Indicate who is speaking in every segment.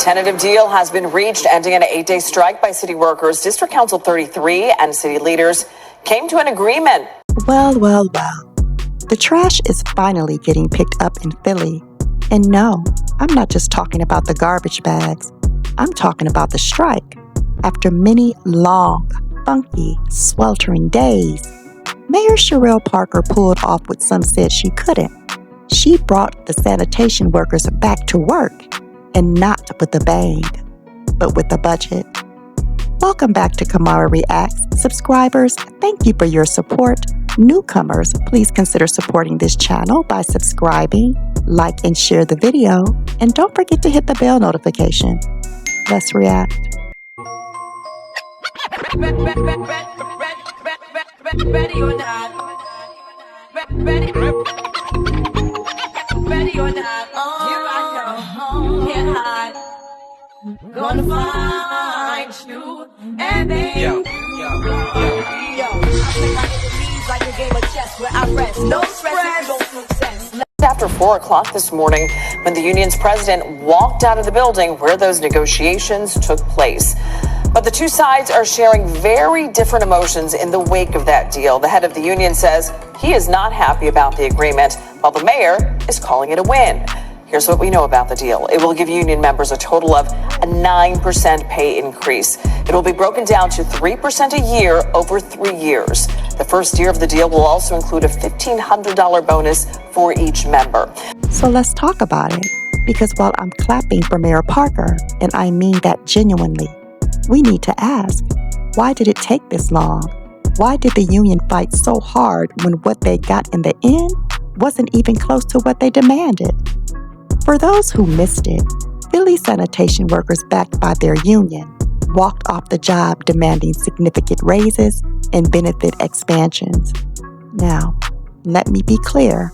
Speaker 1: Tentative deal has been reached, ending an 8-day strike by city workers. District Council 33 and city leaders came to an agreement.
Speaker 2: Well. The trash is finally getting picked up in Philly. And no, I'm not just talking about the garbage bags. I'm talking about the strike. After many long, funky, sweltering days, Mayor Sharell Parker pulled off what some said she couldn't. She brought the sanitation workers back to work, and not with a bang, but with a budget. Welcome back to Kimara Reacts. Subscribers, thank you for your support. Newcomers, please consider supporting this channel by subscribing, like and share the video, and don't forget to hit the bell notification. Let's react.
Speaker 3: Ready or not? Ready or not? Here I come. Can't hide. Gonna find you and then yo. Like a game of chess where I rest. No stress, no success.
Speaker 1: After 4 o'clock this morning, when the union's president walked out of the building where those negotiations took place. But the two sides are sharing very different emotions in the wake of that deal. The head of the union says he is not happy about the agreement, while the mayor is calling it a win. Here's what we know about the deal. It will give union members a total of a 9% pay increase. It will be broken down to 3% a year over 3 years. The first year of the deal will also include a $1,500 bonus for each member.
Speaker 2: So let's talk about it, because while I'm clapping for Mayor Parker, and I mean that genuinely, we need to ask, why did it take this long? Why did the union fight so hard when what they got in the end wasn't even close to what they demanded? For those who missed it, Philly sanitation workers backed by their union walked off the job demanding significant raises and benefit expansions. Now, let me be clear.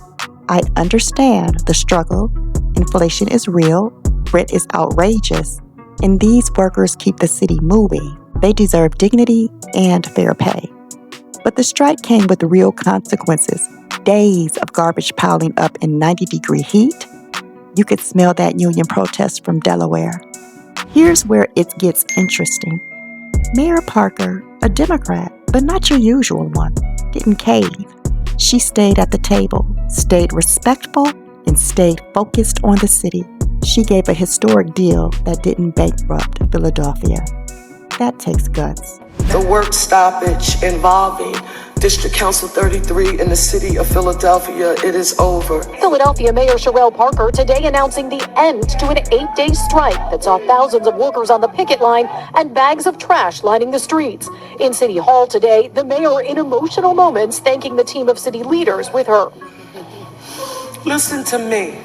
Speaker 2: I understand the struggle. Inflation is real, rent is outrageous, and these workers keep the city moving. They deserve dignity and fair pay. But the strike came with real consequences. Days of garbage piling up in 90-degree heat. You could smell that union protest from Delaware. Here's where it gets interesting. Mayor Parker, a Democrat, but not your usual one, didn't cave. She stayed at the table, stayed respectful, and stayed focused on the city. She gave a historic deal that didn't bankrupt Philadelphia. That takes guts.
Speaker 4: The work stoppage involving District Council 33 in the city of Philadelphia, it is over.
Speaker 5: Philadelphia Mayor Sharell Parker today announcing the end to an 8-day strike that saw thousands of workers on the picket line and bags of trash lining the streets. In City Hall today, the mayor in emotional moments thanking the team of city leaders with her.
Speaker 4: Listen to me.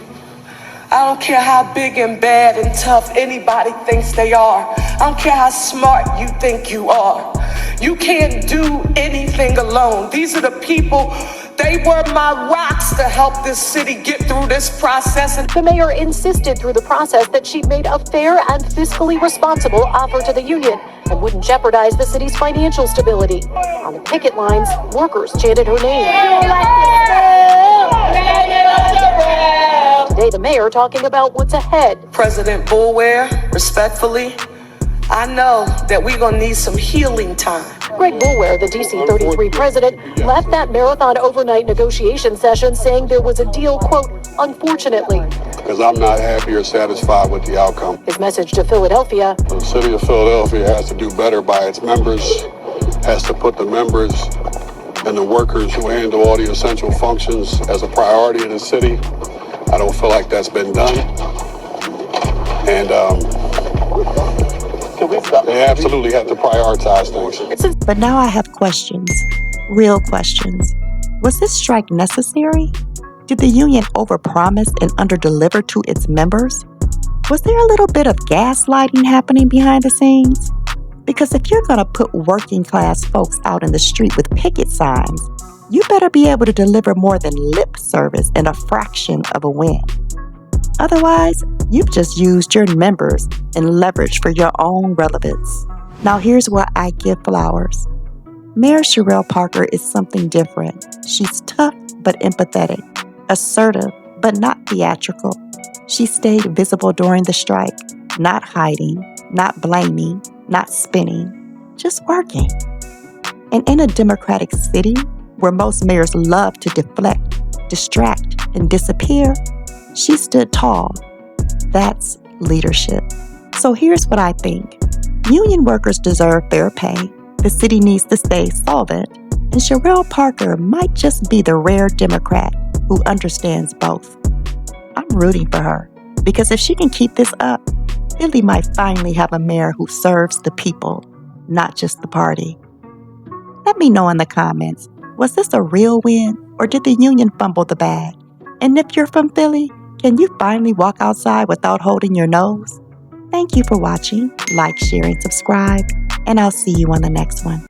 Speaker 4: I don't care how big and bad and tough anybody thinks they are. I don't care how smart you think you are. You can't do anything alone. These are the people, they were my rocks to help this city get through this process.
Speaker 5: The mayor insisted through the process that she made a fair and fiscally responsible offer to the union and wouldn't jeopardize the city's financial stability. On the picket lines, workers chanted her name. Today, the mayor talking about what's ahead.
Speaker 4: President Boulware, respectfully, I know that we're going to need some healing time.
Speaker 5: Greg Boulware, the DC 33 president, left that marathon overnight negotiation session saying there was a deal, quote, unfortunately.
Speaker 6: Because I'm not happy or satisfied with the outcome.
Speaker 5: His message to Philadelphia.
Speaker 6: The city of Philadelphia has to do better by its members, has to put the members and the workers who handle all the essential functions as a priority in the city. I don't feel like that's been done. And they absolutely have to prioritize things.
Speaker 2: But now I have questions, real questions. Was this strike necessary? Did the union overpromise and underdeliver to its members? Was there a little bit of gaslighting happening behind the scenes? Because if you're going to put working class folks out in the street with picket signs, you better be able to deliver more than lip service and a fraction of a win. Otherwise, you've just used your members and leverage for your own relevance. Now here's where I give flowers. Mayor Sharell Parker is something different. She's tough but empathetic, assertive but not theatrical. She stayed visible during the strike, Not hiding, not blaming, not spinning, just working. And in a democratic city where most mayors love to deflect, distract, and disappear, she stood tall. That's leadership. So here's what I think. Union workers deserve fair pay. The city needs to stay solvent. And Sharell Parker might just be the rare Democrat who understands both. I'm rooting for her because if she can keep this up, Philly might finally have a mayor who serves the people, not just the party. Let me know in the comments, was this a real win or did the union fumble the bag? And if you're from Philly, can you finally walk outside without holding your nose? Thank you for watching. Like, share, and subscribe, and I'll see you on the next one.